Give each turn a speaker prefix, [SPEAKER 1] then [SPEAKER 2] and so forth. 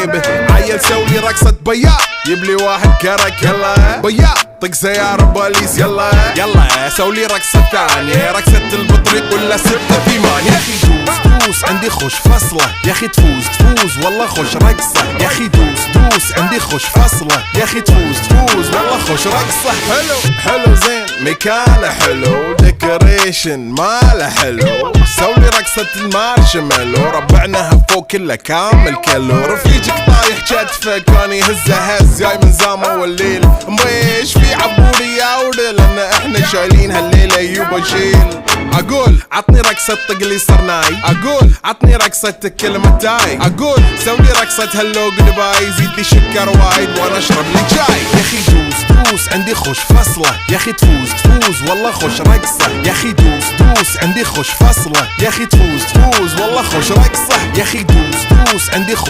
[SPEAKER 1] به. عيل سوي رقصة بياع يبلي واحد كرك يلا بياع طق سيارة بوليس يلا يلا سولي رقصة ثانية رقصة البطريق ولا 6 8. يا اخي دوس عندي خوش فصلة يا اخي تفوز والله خوش رقصة يا اخي دوس عندي خوش فصلة يا اخي تفوز والله خوش رقصة. حلو زين مكانه حلو ديكوريشن ماله حلو سولي رقصة المارشميلو ربعناها فوق كله كامل كيلو. رفيجك طايح كتفك كان يهز جاي من زامه والليل مبيش في عبوري يا ولد لان احنا شايلين هالليلة يوبا شيل. اقول عطني رقصة طقلي صرناي اقول عطني رقصة كلمة تاي اقول سولي رقصة هلو جودباي زيد لي شكر وايد وانا اشرب لي جاي. يا اخي دوس عندي خوش فصلة يا اخي تفوز والله خوش رقصة يا اخي دوس عندي خوش فصلة يا اخي تفوز والله خوش رقصة يا اخي دوس عندي خوش